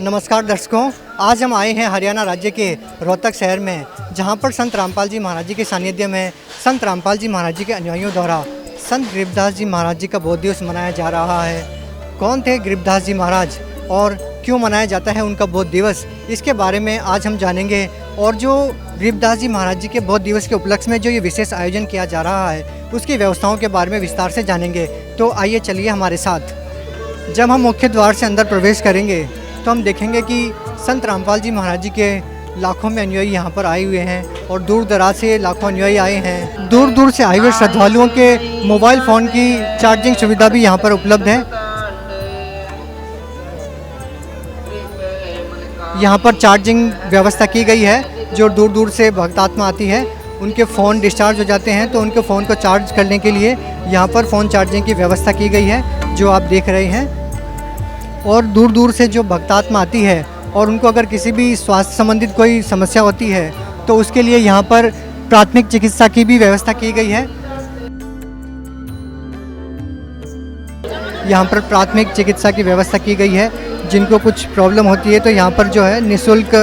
नमस्कार दर्शकों, आज हम आए हैं हरियाणा राज्य के रोहतक शहर में, जहां पर संत रामपाल जी महाराज जी के सानिध्य में संत रामपाल जी महाराज जी के अनुयायियों द्वारा संत गरीबदास जी महाराज जी का बोध दिवस मनाया जा रहा है। कौन थे गरीबदास जी महाराज और क्यों मनाया जाता है उनका बोध दिवस, इसके बारे में आज हम जानेंगे। और जो गरीबदास जी महाराज जी के बोध दिवस के उपलक्ष्य में जो ये विशेष आयोजन किया जा रहा है उसकी व्यवस्थाओं के बारे में विस्तार से जानेंगे। तो आइए चलिए हमारे साथ। जब हम मुख्य द्वार से अंदर प्रवेश करेंगे तो हम देखेंगे कि संत रामपाल जी महाराज जी के लाखों में अनुयायी यहाँ पर आए हुए हैं और दूर दराज से लाखों अनुयायी आए हैं। दूर दूर से आए हुए श्रद्धालुओं के मोबाइल फ़ोन की चार्जिंग सुविधा भी यहाँ पर उपलब्ध है। यहाँ पर चार्जिंग व्यवस्था की गई है। जो दूर दूर से भक्त आत्मा आती है उनके फ़ोन डिस्चार्ज हो जाते हैं तो उनके फ़ोन को चार्ज करने के लिए यहाँ पर फ़ोन चार्जिंग की व्यवस्था की गई है, जो आप देख रहे हैं। और दूर दूर से जो भक्तात्मा आती है और उनको अगर किसी भी स्वास्थ्य संबंधित कोई समस्या होती है तो उसके लिए यहाँ पर प्राथमिक चिकित्सा की भी व्यवस्था की गई है। यहाँ पर प्राथमिक चिकित्सा की व्यवस्था की गई है। जिनको कुछ प्रॉब्लम होती है तो यहाँ पर जो है निःशुल्क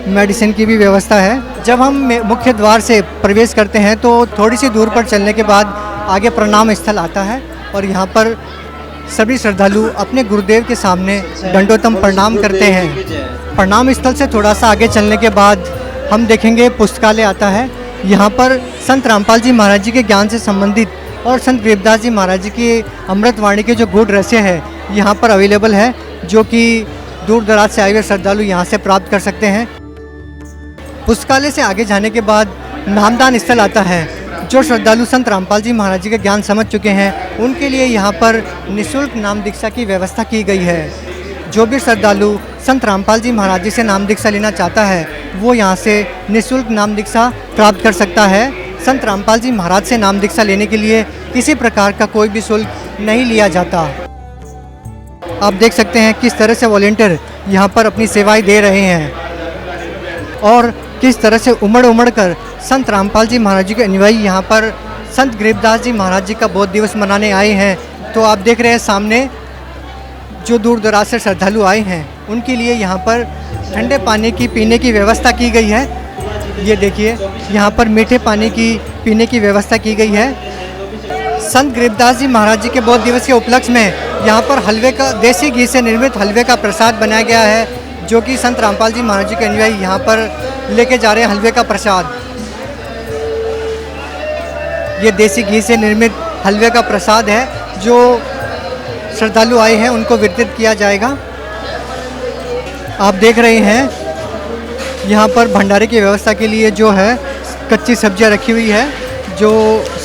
मेडिसिन की भी व्यवस्था है। जब हम मुख्य द्वार से प्रवेश करते हैं तो थोड़ी सी दूर पर चलने के बाद आगे प्रणाम स्थल आता है और यहाँ पर सभी श्रद्धालु अपने गुरुदेव के सामने दंडोतम प्रणाम करते हैं। प्रणाम स्थल से थोड़ा सा आगे चलने के बाद हम देखेंगे पुस्तकालय आता है। यहाँ पर संत रामपाल जी महाराज जी के ज्ञान से संबंधित और संत गरीबदास जी महाराज जी की अमृतवाणी के जो गूढ़ रहस्य है यहाँ पर अवेलेबल है, जो कि दूर दराज से आए हुए श्रद्धालु यहाँ से प्राप्त कर सकते हैं। पुस्तकालय से आगे जाने के बाद नामदान स्थल आता है। जो श्रद्धालु संत रामपाल जी महाराज जी के ज्ञान समझ चुके हैं उनके लिए यहाँ पर निःशुल्क नाम दीक्षा की व्यवस्था की गई है। जो भी श्रद्धालु संत रामपाल जी महाराज जी से नाम दीक्षा लेना चाहता है वो यहाँ से निःशुल्क नाम दीक्षा प्राप्त कर सकता है। संत रामपाल जी महाराज से नाम दीक्षा लेने के लिए किसी प्रकार का कोई भी शुल्क नहीं लिया जाता। आप देख सकते हैं किस तरह से वॉलंटियर यहाँ पर अपनी सेवाएं दे रहे हैं और किस तरह से उमड़ कर संत रामपाल जी महाराज जी के अनुयायी यहाँ पर संत गरीबदास जी महाराज जी का बोध दिवस मनाने आए हैं। तो आप देख रहे हैं सामने जो दूर दराज से श्रद्धालु आए हैं उनके लिए यहाँ पर ठंडे पानी की पीने की व्यवस्था की गई है। ये देखिए यहाँ पर मीठे पानी की पीने की व्यवस्था की गई है। संत गरीबदास जी महाराज जी के बोध दिवस के उपलक्ष्य में यहाँ पर हलवे का, देसी घी से निर्मित हलवे का प्रसाद बनाया गया है, जो कि संत रामपाल जी महाराज जी के अनुयायी यहाँ पर लेके जा रहे हैं हलवे का प्रसाद। ये देसी घी से निर्मित हलवे का प्रसाद है जो श्रद्धालु आए हैं उनको वितरित किया जाएगा। आप देख रहे हैं यहाँ पर भंडारे की व्यवस्था के लिए जो है कच्ची सब्जियाँ रखी हुई है। जो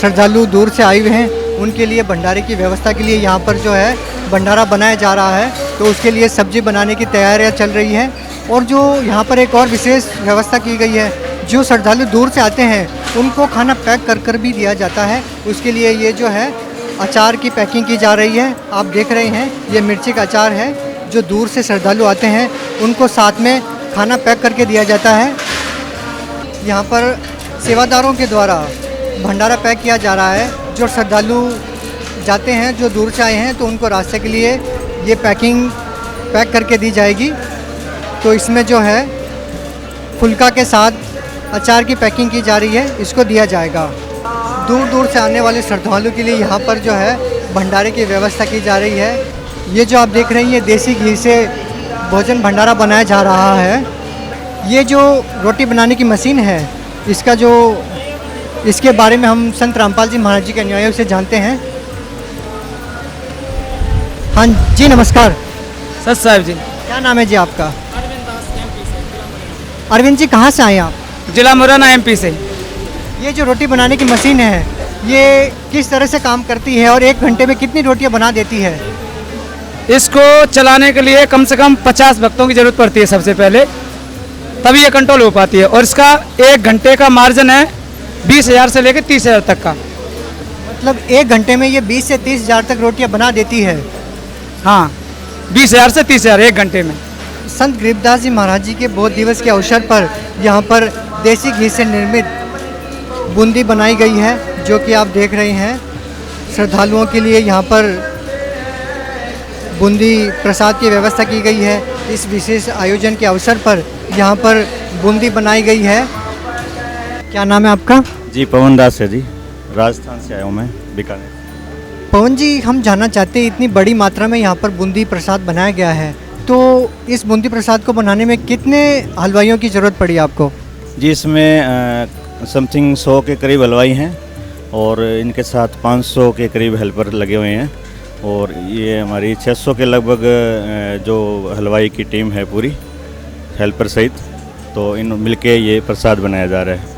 श्रद्धालु दूर से आए हुए हैं उनके लिए भंडारे की व्यवस्था के लिए यहाँ पर जो है भंडारा बनाया जा रहा है, तो उसके लिए सब्जी बनाने की तैयारियाँ चल रही है। और जो यहाँ पर एक और विशेष व्यवस्था की गई है, जो श्रद्धालु दूर से आते हैं उनको खाना पैक कर भी दिया जाता है। उसके लिए ये जो है अचार की पैकिंग की जा रही है। आप देख रहे हैं ये मिर्ची का अचार है। जो दूर से श्रद्धालु आते हैं उनको साथ में खाना पैक करके दिया जाता है। यहाँ पर सेवादारों के द्वारा भंडारा पैक किया जा रहा है। जो श्रद्धालु जाते हैं जो दूर से आए हैं तो उनको रास्ते के लिए ये पैक करके दी जाएगी। तो इसमें जो है फुल्का के साथ अचार की पैकिंग की जा रही है, इसको दिया जाएगा। दूर दूर से आने वाले श्रद्धालु के लिए यहाँ पर जो है भंडारे की व्यवस्था की जा रही है। ये जो आप देख रहे हैं ये देसी घी से भोजन भंडारा बनाया जा रहा है। ये जो रोटी बनाने की मशीन है इसके बारे में हम संत रामपाल जी महाराज जी के अनुयायियों से जानते हैं। हाँ जी, नमस्कार। सत साहिब जी। क्या नाम है जी आपका? अरविंद जी, कहाँ से आए आप? जिला मुरैना एमपी से। ये जो रोटी बनाने की मशीन है ये किस तरह से काम करती है और 1 घंटे में कितनी रोटियां बना देती है? इसको चलाने के लिए कम से कम 50 भक्तों की जरूरत पड़ती है सबसे पहले, तभी ये कंट्रोल हो पाती है। और इसका 1 घंटे का मार्जिन है 20,000 से लेकर 30,000 तक का। मतलब 1 घंटे में ये 20 से 30,000 तक रोटियां बना देती है? हाँ, 20,000 से 30,000 1 घंटे में। संत गरीबदास जी महाराज जी के बोध दिवस के अवसर पर यहाँ पर देसी घी से निर्मित बूंदी बनाई गई है, जो कि आप देख रहे हैं। श्रद्धालुओं के लिए यहाँ पर बूंदी प्रसाद की व्यवस्था की गई है। इस विशेष आयोजन के अवसर पर यहाँ पर बूंदी बनाई गई है। क्या नाम है आपका? जी पवन दास है जी, राजस्थान से आया हूँ मैं, बीकानेर। पवन जी, हम जानना चाहते हैं इतनी बड़ी मात्रा में यहाँ पर बूंदी प्रसाद बनाया गया है, तो इस बूंदी प्रसाद को बनाने में कितने हलवाइयों की ज़रूरत पड़ी आपको? जी इसमें समथिंग 100 के करीब हलवाई हैं और इनके साथ 500 के करीब हेल्पर लगे हुए हैं और ये हमारी 600 के लगभग जो हलवाई की टीम है पूरी, हेल्पर सहित, तो इन मिलके ये प्रसाद बनाया जा रहा है।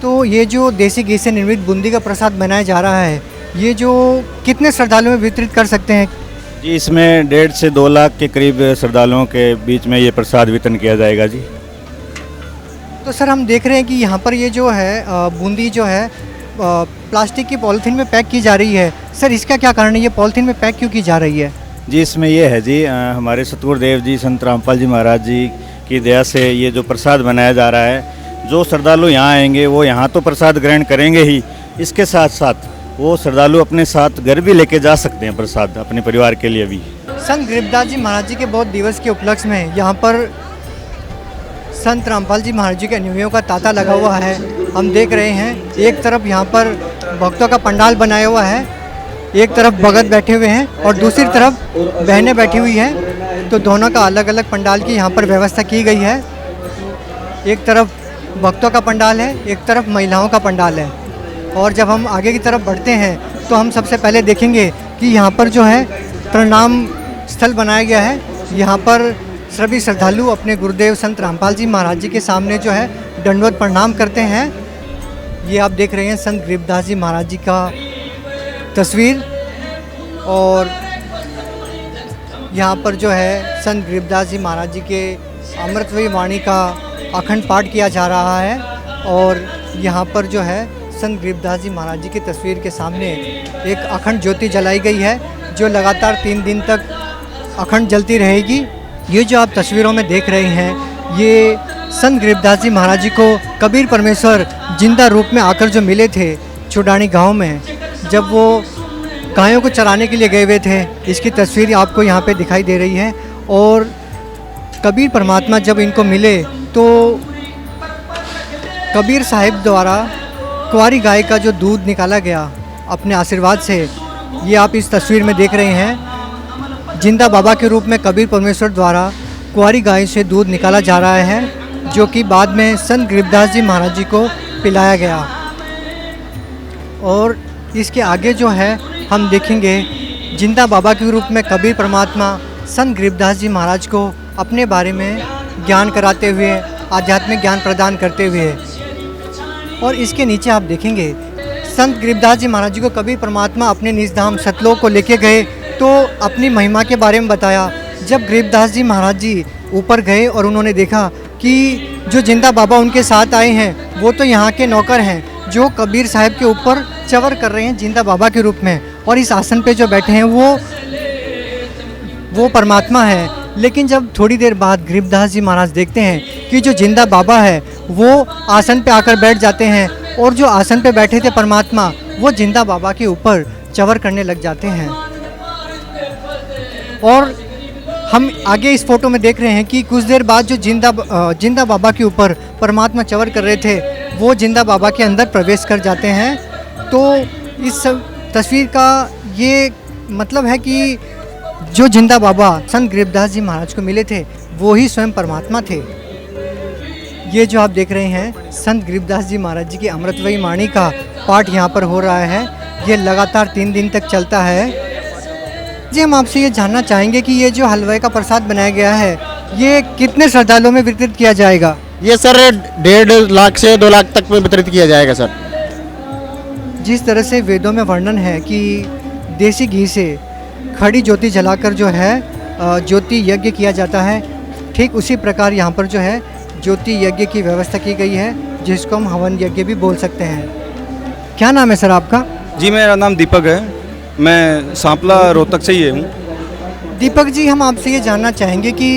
तो ये जो देसी घी से निर्मित बूंदी का प्रसाद बनाया जा रहा है, ये जो कितने श्रद्धालुओं में वितरित कर सकते हैं? जी इसमें 1.5 से 2 लाख के करीब श्रद्धालुओं के बीच में ये प्रसाद वितरण किया जाएगा जी। तो सर, हम देख रहे हैं कि यहाँ पर ये जो है बूंदी जो है प्लास्टिक की पॉलीथीन में पैक की जा रही है। सर, इसका क्या कारण है, ये पॉलीथीन में पैक क्यों की जा रही है? जी इसमें ये है जी, हमारे सतगुरु देव जी संत रामपाल जी महाराज जी की दया से ये जो प्रसाद बनाया जा रहा है, जो श्रद्धालु यहाँ आएंगे वो यहाँ तो प्रसाद ग्रहण करेंगे ही, इसके साथ साथ वो श्रद्धालु अपने साथ घर भी लेके जा सकते हैं प्रसाद, अपने परिवार के लिए भी। संत गरीबदास जी महाराज जी के बहुत दिवस के उपलक्ष्य में यहाँ पर संत रामपाल जी महाराज जी के अनुयायियों का तांता लगा हुआ है। हम देख रहे हैं एक तरफ यहाँ पर भक्तों का पंडाल बनाया हुआ है, एक तरफ भगत बैठे हुए हैं और दूसरी तरफ बहनें बैठी हुई हैं। तो दोनों का अलग अलग पंडाल की यहाँ पर व्यवस्था की गई है। एक तरफ भक्तों का पंडाल है, एक तरफ महिलाओं का पंडाल है। और जब हम आगे की तरफ बढ़ते हैं तो हम सबसे पहले देखेंगे कि यहाँ पर जो है प्रणाम स्थल बनाया गया है। यहाँ पर सभी श्रद्धालु अपने गुरुदेव संत रामपाल जी महाराज जी के सामने जो है दंडवत प्रणाम करते हैं। ये आप देख रहे हैं संत गरीबदास जी महाराज जी का तस्वीर, और यहाँ पर जो है संत गरीबदास जी महाराज जी के अमृतमयी वाणी का अखंड पाठ किया जा रहा है। और यहाँ पर जो है संत गरीबदास जी महाराज जी की तस्वीर के सामने एक अखंड ज्योति जलाई गई है, जो लगातार 3 दिन तक अखंड जलती रहेगी। ये जो आप तस्वीरों में देख रहे हैं, ये संत गरीबदास जी महाराज जी को कबीर परमेश्वर जिंदा रूप में आकर जो मिले थे चुडानी गांव में, जब वो गायों को चराने के लिए गए हुए थे। इसकी तस्वीर आपको यहाँ पे दिखाई दे रही है। और कबीर परमात्मा जब इनको मिले तो कबीर साहिब द्वारा कुंवारी गाय का जो दूध निकाला गया अपने आशीर्वाद से, ये आप इस तस्वीर में देख रहे हैं। जिंदा बाबा के रूप में कबीर परमेश्वर द्वारा कुंवारी गाय से दूध निकाला जा रहा है, जो कि बाद में संत गरीबदास जी महाराज जी को पिलाया गया। और इसके आगे जो है हम देखेंगे जिंदा बाबा के रूप में कबीर परमात्मा संत गरीबदास जी महाराज को अपने बारे में ज्ञान कराते हुए, आध्यात्मिक ज्ञान प्रदान करते हुए। और इसके नीचे आप देखेंगे संत गरीबदास जी महाराज जी को कबीर परमात्मा अपने निज धाम सतलोक को लेके गए तो अपनी महिमा के बारे में बताया। जब गरीबदास जी महाराज जी ऊपर गए और उन्होंने देखा कि जो जिंदा बाबा उनके साथ आए हैं वो तो यहाँ के नौकर हैं, जो कबीर साहब के ऊपर चवर कर रहे हैं जिंदा बाबा के रूप में, और इस आसन पे जो बैठे हैं वो परमात्मा है। लेकिन जब थोड़ी देर बाद गरीबदास जी महाराज देखते हैं कि जो जिंदा बाबा है वो आसन पे आकर बैठ जाते हैं, और जो आसन पे बैठे थे परमात्मा वो जिंदा बाबा के ऊपर चवर करने लग जाते हैं। और हम आगे इस फोटो में देख रहे हैं कि कुछ देर बाद जो जिंदा बाबा के ऊपर परमात्मा चवर कर रहे थे वो जिंदा बाबा के अंदर प्रवेश कर जाते हैं। तो इस तस्वीर का ये मतलब है कि जो जिंदा बाबा संत गरीबदास जी महाराज को मिले थे वो ही स्वयं परमात्मा थे। ये जो आप देख रहे हैं संत गरीबदास जी महाराज जी की अमृतमयी वाणी का पाठ यहाँ पर हो रहा है। ये लगातार 3 दिन तक चलता है। जी, हम आपसे ये जानना चाहेंगे कि ये जो हलवाई का प्रसाद बनाया गया है ये कितने श्रद्धालुओं में वितरित किया जाएगा? ये सर 1.5 लाख से 2 लाख तक में वितरित किया जाएगा सर। जिस तरह से वेदों में वर्णन है कि देसी घी से खड़ी ज्योति जलाकर जो है ज्योति यज्ञ किया जाता है, ठीक उसी प्रकार यहाँ पर जो है ज्योति यज्ञ की व्यवस्था की गई है, जिसको हम हवन यज्ञ भी बोल सकते हैं। क्या नाम है सर आपका? जी, मेरा नाम दीपक है, मैं सांपला रोहतक से ही हूँ। दीपक जी, हम आपसे ये जानना चाहेंगे कि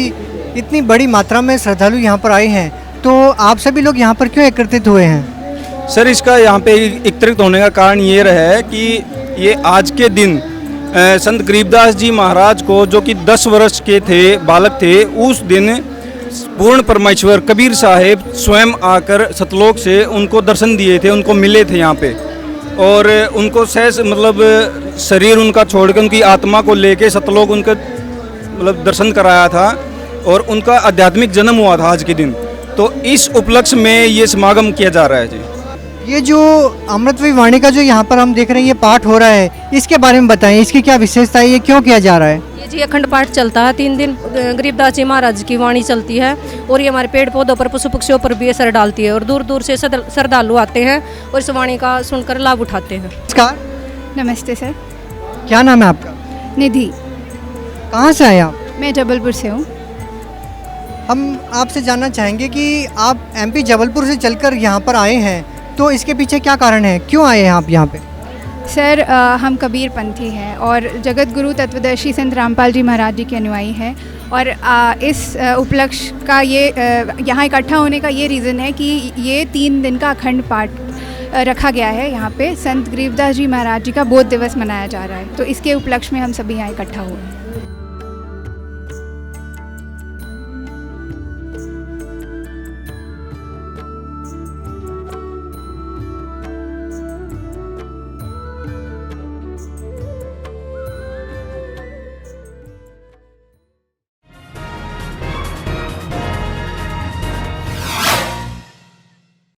इतनी बड़ी मात्रा में श्रद्धालु यहाँ पर आए हैं, तो आप सभी लोग यहाँ पर क्यों एकत्रित हुए हैं? सर, इसका यहाँ पे एकत्रित होने का कारण ये रहा है कि ये आज के दिन संत गरीबदास जी महाराज को, जो कि 10 वर्ष के थे, बालक थे, उस दिन पूर्ण परमेश्वर कबीर साहिब स्वयं आकर सतलोक से उनको दर्शन दिए थे, उनको मिले थे यहाँ पे, और उनको सहज मतलब शरीर उनका छोड़ के उनकी आत्मा को लेके सतलोक उनके मतलब दर्शन कराया था, और उनका आध्यात्मिक जन्म हुआ था आज के दिन। तो इस उपलक्ष्य में ये समागम किया जा रहा है जी। ये जो अमृतमयी वाणी का जो यहाँ पर हम देख रहे हैं ये पाठ हो रहा है, इसके बारे में बताएं, इसकी क्या विशेषता है, ये क्यों किया जा रहा है? ये जी अखंड पाठ चलता है 3 दिन, गरीबदास जी महाराज की वाणी चलती है, और ये हमारे पेड़ पौधों पर, पशु पक्षियों पर भी असर डालती है, और दूर दूर से श्रद्धालु आते हैं और इस वाणी का सुनकर लाभ उठाते हैं। नमस्कार। नमस्ते सर। क्या नाम है आपका? निधि। कहाँ से आए आप? मैं जबलपुर से हूँ। हम आपसे जानना चाहेंगे कि आप एमपी जबलपुर से चलकर यहाँ पर आए हैं, तो इसके पीछे क्या कारण है, क्यों आए हैं आप यहाँ पे? सर हम कबीर पंथी हैं और जगत गुरु तत्वदर्शी संत रामपाल जी महाराज जी के अनुयायी हैं, और इस उपलक्ष्य का ये यहाँ इकट्ठा होने का ये रीज़न है कि ये 3 दिन का अखंड पाठ रखा गया है यहाँ पे। संत गरीबदास जी महाराज जी का बोध दिवस मनाया जा रहा है, तो इसके उपलक्ष्य में हम सभी यहाँ इकट्ठा हुए हैं।